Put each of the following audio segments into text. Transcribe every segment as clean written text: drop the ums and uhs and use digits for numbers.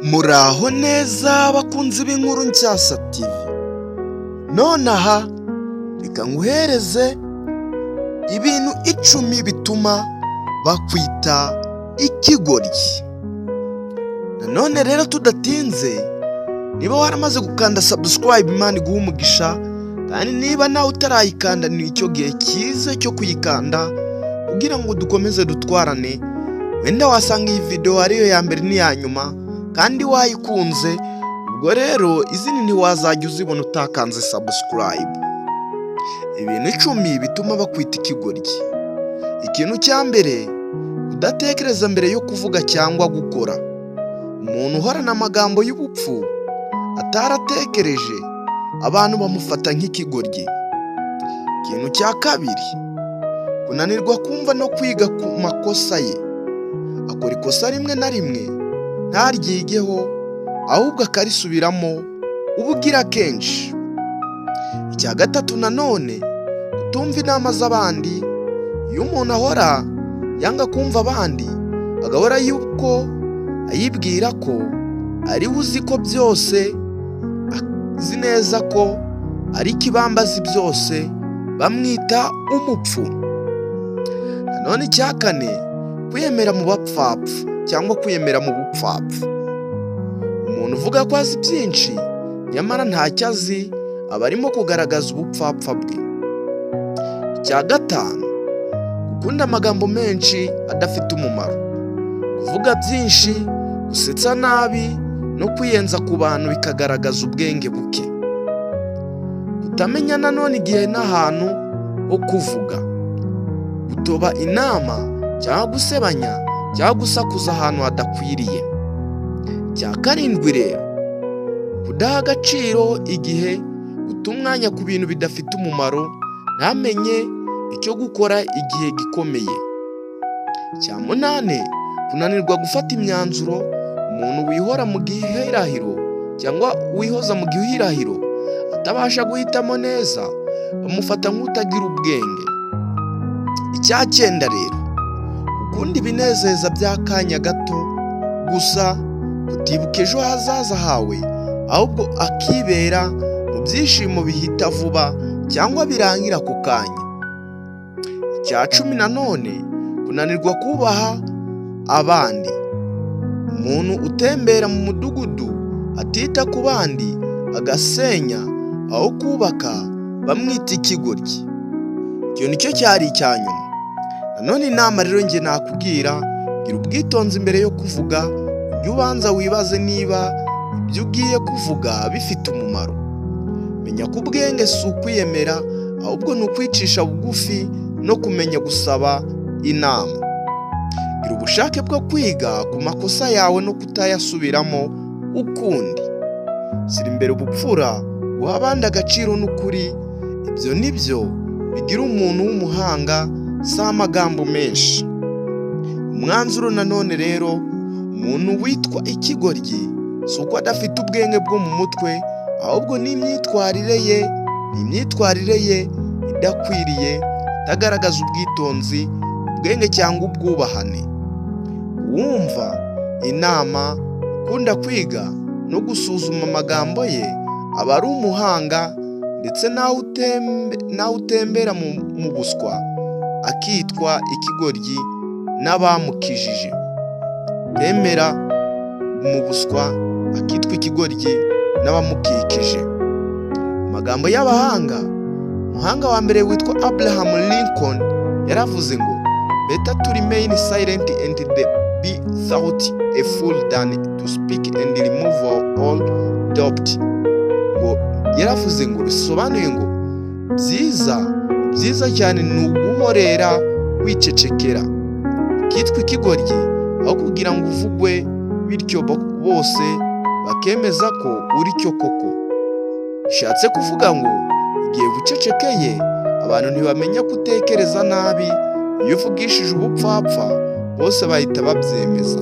Muraho neza bakunzi b'inkuru Nshyashya TV. Nonaha reka nguhereze ibintu 10 bituma bakwita ikigoryi. Nanone rero tudatinze, niba waramaze gukanda subscribe Imana iguhe umugisha, kandi niba nawe utarayikanda ni icyo gihe cyiza cyo kuyikanda kugira ngo dukomeze dutwarane. Wenda wasanga iyi video ariyo ya mbere n'iya nyuma kandi wayikunze, ubwo rero izindi ntiwazajya uzibona utakanze subscribe. Ibintu 10 bituma bakwita ikigoryi. Ikintu cya mbere, udatekereza mbere yo kuvuga cyangwa gukora. Umuntu uhorana amagambo y'ubupfu ataratekereje, abantu bamufata nk'ikigoryi. Ikintu cya kabiri, kunanirwa kumva no kwiga ku makosa ye. Akora ikosa rimwe na rimwe ntaryigeho, ahubwo akarisubiramo ubugira kenshi. Icya gatatu nanone, kutumva inama z'abandi. Iyo umuntu ahora yanga kumva abandi, agahora yuko ayibwira ko ari uzi ko byose, azi neza ko ari ikibambazi byose, bamwita umupfu. Nanone icya kane, kwiyemera mu bapfapfa cyangwa kwiyemera mu bupfapfa. Umuntu uvuga ko azi byinshi nyamara ntacyo azi, aba arimo kugaragaza ubupfapfa bwe. Icya gatanu, gukunda amagambo menshi adafite umumaro. Kuvuga byinshi, gusetsa nabi no kwiyenza ku bantu bikagaragaza ubwenge buke. Kutamenya nanone igihe n'ahantu ho kuvuga. Gutoba inama cyangwa gusebanya cyangwa gusakuza ahantu hadakwiriye. Icya karindwi rero, kudaha agaciro igihe, guta umwanya ku bintu bidafite umumaro, ntamenye icyo gukora igihe gikomeye. Icya munane, kunanirwa gufata imyanzuro. Umuntu wihora mu gihirahiro cyangwa wihoza mu gihirahiro atabasha guhitamo neza, bamufata nk'utagira ubwenge. Icya cyenda rero, gukunda ibinezeza by'akanya gato gusa, kutibuka ejo hazaza hawe, ahubwo akibera mu byishimo bihita vuba cyangwa birangira ako kanya. Icya 10 nanone, kunanirwa kubaha abandi. Umuntu utembera mu mudugudu atita ku bandi, agasenya aho kubaka, bamwita ikigoryi. Icyo nicyo cyari icya nyuma. Nanone inama rero njye nakubwira, gira ubwitonzi mbere yo kuvuga. Ujye ubanza wibaze niba ibyo ugiye kuvuga bifite umumaro. Menya ko ubwenge si ukwiyemera, ahubwo ni ukwicisha bugufi no kumenya gusaba inama. Gira ubushake bwo kwiga ku makosa yawe no kutayasubiramo ukundi. Shyira imbere ubupfura, guha abandi agaciro n'ukuri. Ibyo nibyo bigira umuntu w'umuhanga, si amagambo menshi. Umwanzuro nanone rero, umuntu witwa ikigoryi si uko adafite ubwenge bwo mu mutwe, ahubwo ni imyitwarire ye idakwiriye, itagaragaza ubwitonzi, ubwenge cyangwa ubwubahane. Wumva inama, ukunda kwiga no gusuzuma amagambo ye, aba ari umuhanga. Ndetse nawe utembera mu buswa akitwa ikigoryi n'abamukijije. Temera mu buswa akitwa ikigoryi n'abamukikije. Amagambo y'abahanga, umuhanga wa mbere witwa Abraham Lincoln yaravuze ngo, better to remain silent and be thought a fool than to speak and remove all doubt. Ngo yaravuze ngo, bisobanuye ngo byiza cyane ni uguhorera wicecekera, kitwa ikigoryi, aho kugira ngo uvugwe bityo bose bakemeza ko uri cyo koko. Bishatse kuvuga ngo igihe wicecekeye, abantu ntibamenya kutekereza nabi. Iyo uvugishije ubupfapfa, bose bahita babyemeza.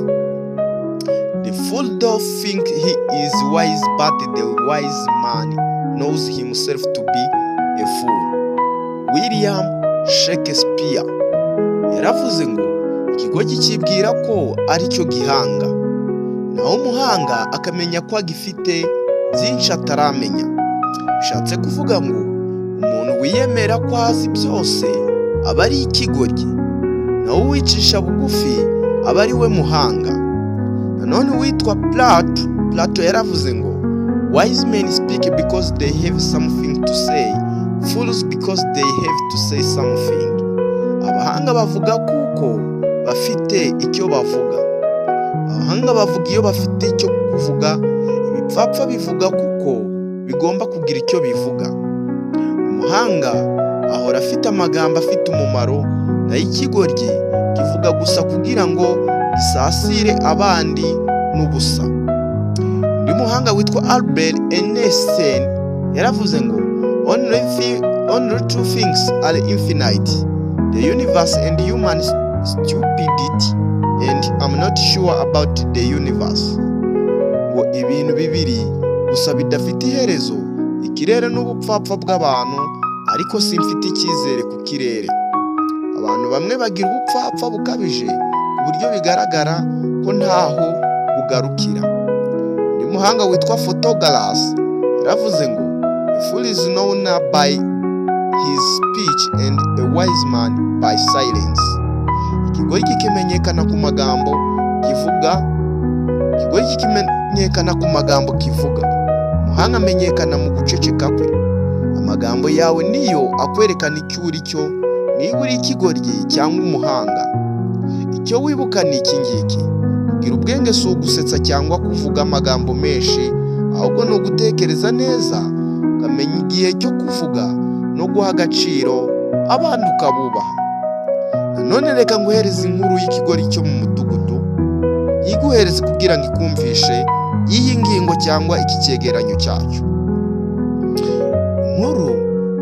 The fool does think he is wise, but the wise man knows himself to be a fool. William Shakespeare yaravuze ngo, ikigoryi kibwira ko ari cyo gihanga, naho umuhanga akamenya ko agifite byinshi ataramenya. Bishatse kuvuga ngo umuntu wiyemera ko azi byose aba ari ikigoryi, naho uwicisha bugufi aba ari we muhanga. Nanone uwitwa Plato yaravuze ngo wise men speak because they have something to say, fools because they have to say something. Abahanga bavuga kuko bafite icyo bavuga. Abahanga bavuga iyo bafite icyo kuvuga, ibipfapfa bivuga kuko bigomba kugira icyo bivuga. Umuhanga ahora afite amagambo afite umumaro, naho ikigoryi kivuga gusa kugira ngo gisasire abandi n'ubusa. Undi muhanga witwa Albert Einstein yaravuze ngo only two things are infinite, the universe and human stupidity, and I'm not sure about the universe. Ngo ibintu bibiri gusa bidafite iherezo, ikirere n'ubupfapfa bw'abantu, ariko simfite icyizere ku kirere. Abantu bamwe bagira ubupfapfa bukabije ku buryo bigaragara ko ntaho bugarukira. Undi muhanga witwa Pythagoras yaravuze ngo a fool is known by his speech and a wise man by silence. Ikigoryi kimenyekana ku magambo kivuga. Umuhanga amenyekana mu guceceka kwe. Amagambo yawe niyo akwerekana icyo uri cyo, niba uri ikigoryi cyangwa umuhanga. Icyo wibuka ni iki ngiki: kugira ubwenge si ugusetsa cyangwa kuvuga amagambo menshi, ahubwo ni ugutekereza neza, ukamenya igihe cyo kuvuga no guha agaciro abandi ukabubaha. Nanone reka nguhereze inkuru y'ikigoryi cyo mu mudugudu, yiguhereze kugira ngo ikumvishe iyi ngingo cyangwa iki cyegeranyo cyacyo. Inkuru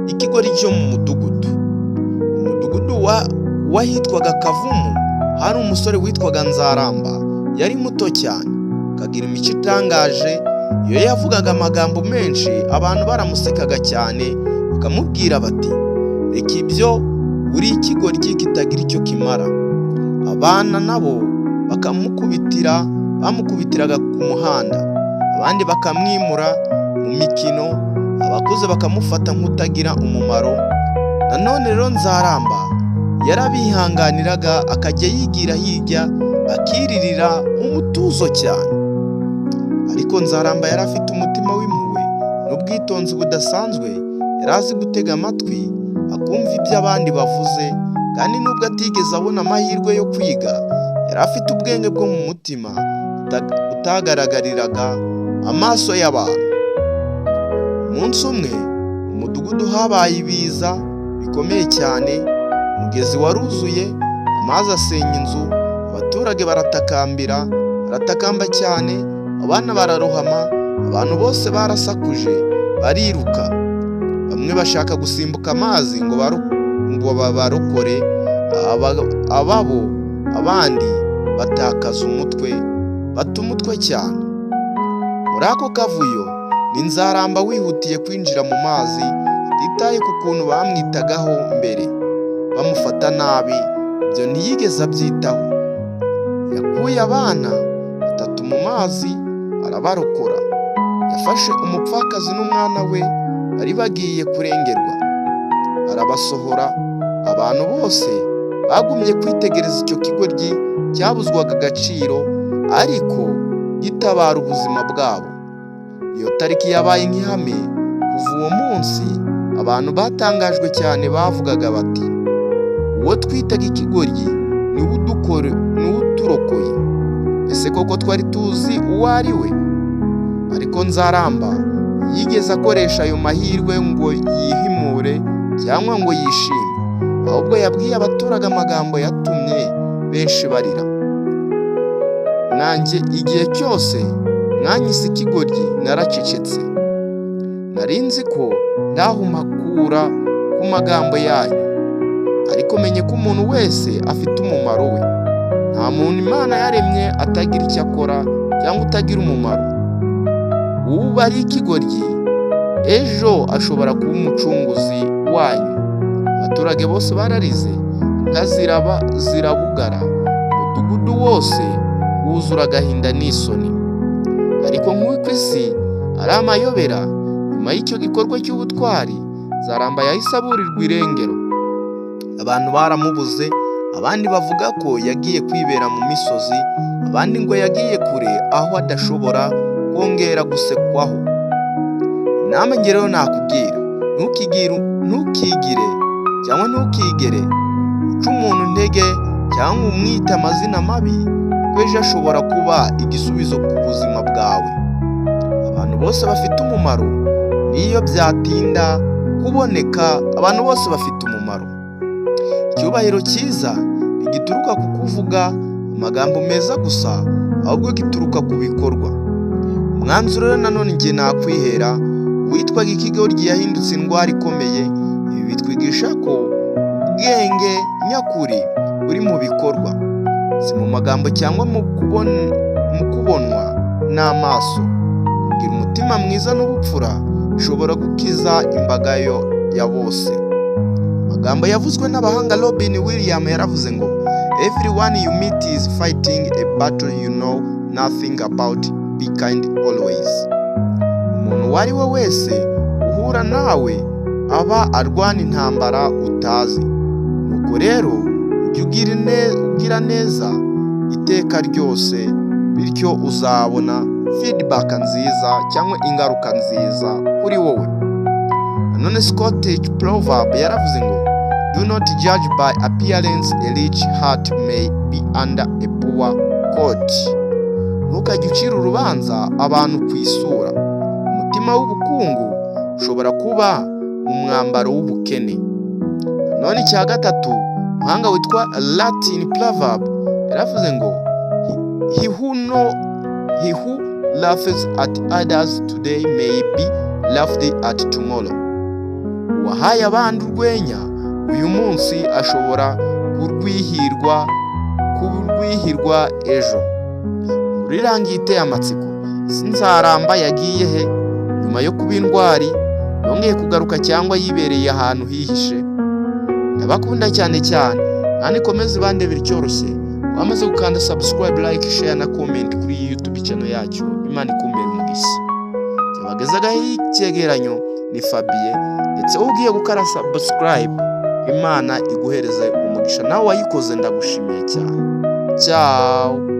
y'ikigoryi cyo mu mudugudu. Umudugudu wahitwaga Kavumu hari umusore witwaga Nzaramba. Yari muto cyane, akagira imico itangaje. Iyo yavugaga amagambo menshi, abantu baramusekaga cyane, bakamubwira bati reka ibyo, uri ikigoryi kitagira icyo kimara. Abana nabo bamukubitiraga ku muhanda, abandi bakamwimura mu mikino, abakuze bakamufata nk'utagira umumaro. Nanone rero Nzaramba yarabihanganiraga, akajya yigira hirya, akiririra umutuzo cyane. Ariko Nzaramba yari afite umutima w'impuhwe n'ubwitonzi budasanzwe. Yari azi gutega amatwi akumva ibyo abandi bavuze, kandi nubwo atigeze abona amahirwe yo kwiga, yari afite ubwenge bwo mu mutima utagaragariraga amaso y'abantu. Umunsi umwe mu mudugudu habaye ibiza bikomeye cyane. Umugezi waruzuye, amazi asenya inzu, abaturage baratakamba cyane, abana bararohama, abantu bose barasakuje bariruka. Bamwe bashaka gusimbuka amazi ngo babarokore ababo, abandi batakaza umutwe, bata umutwe cyane. Muri ako kavuyo ni Nzaramba wihutiye kwinjira mu mazi, atitaye ku kuntu bamwitagaho mbere, bamufata nabi. Ibyo ntiyigeze abyitaho. Yakuye abana 3 mu mazi arabarokora. Yafashe umupfakazi n'umwana we bari bagiye kurengerwa, arabasohora. Abantu bose bagumye kwitegereza icyo kigoryi cyabuzwaga agaciro, ariko gitabara ubuzima bwabo. Iyo tariki yabaye nk'ihame. Kuva uwo munsi abantu batangajwe cyane, bavugaga bati uwo twitaga ikigoryi niwe uturokoye. Ese koko twari tuzi uwo ari we? Ariko Nzaramba yigeze akoresha ayo mahirwe ngo yihimure cyangwa ngo yishime, ahubwo yabwiye abaturage amagambo yatumye benshi barira. Nanjye igihe cyose mwanyise ikigoryi naracecetse. Nari nzi ko ndahumakura ku magambo yanyu, ariko menye ko umuntu wese afite umumaro we. Nta muntu Imana yaremye atagira icyo akora cyangwa utagira umumaro. Uba ari ikigoryi ejo ashobora kuba umucunguzi wanyu. Abaturage bose bararize, inka zirabugara, umudugudu wose wuzura agahinda n'isoni. ariko nk'uko isi ari amayobera, nyuma y'icyo gikorwa cy'ubutwari Zaramba yahise aburirwa irengero. Abantu baramubuze, abandi bavuga ko yagiye kwibera mu misozi, abandi ngo yagiye kure aho adashobora kongera gusekwaho. Inama rero nakubwira, ntukigire cyangwa ntukigere uca umuntu intege cyangwa umwita amazina mabi, kuko ejo ashobora kuba igisubizo ku buzima bwawe. Abantu bose bafite umumaro, niyo byatinda kuboneka, abantu bose bafite umumaro. Icyubahiro cyiza ntigituruka ku kuvuga amagambo meza gusa, ahubwo gituruka ku bikorwa. Umwanzuro rero nanone njye nakwihera, uwitwaga ikigoryi yahindutse indwara ikomeye. Ibi bitwigisha ko ubwenge nyakuri buri mu bikorwa, si mu magambo cyangwa mu kubonwa n'amaso. Kugira umutima mwiza n'ubupfura bishobora gukiza imbaga ya bose. Amagambo yavuzwe n'abahanga Robin Williams yaravuze ngo, everyone you meet is fighting a battle you know nothing about. Be kind always. Umuntu uwo ari we wese uhura nawe aba arwana intambara utazi. Nuko rero ujye ugira neza iteka ryose, bityo uzabona feedback nziza cyangwa ingaruka nziza kuri wowe. Nanone Scottish proverb yaravuze ngo, do not judge by appearance, a rich heart may be under a poor coat. Ntukajye ucira urubanza abantu ku isura. Umutima w'ubukungu ushobora kuba mu mwambaro w'ubukene. None icya gatatu, umuhanga witwa Latin proverb yaravuze ngo, he who laughs at others today may be laughed at tomorrow. Uwahaye abandi urwenya uyu munsi ashobora kurwihirwa ejo. Urirangiye iteye amatsiko, Nzaramba yagiye he nyuma yo kuba indwari? Yongeye kugaruka cyangwa yibereye ahantu hihishe? Ndabakunda cyane kandi komeze bandebera cyoroshye. Wamaze gukanda subscribe, like, share na comment kuri YouTube channel yacu. Imana ikumbere umugisha. Cyabagezagaho icyegeranyo ni Fabien, ndetse ugiye gukora subscribe, Imana iguhereze umugisha. Nawe wayikoze ndagushimiye cyane. Ciao.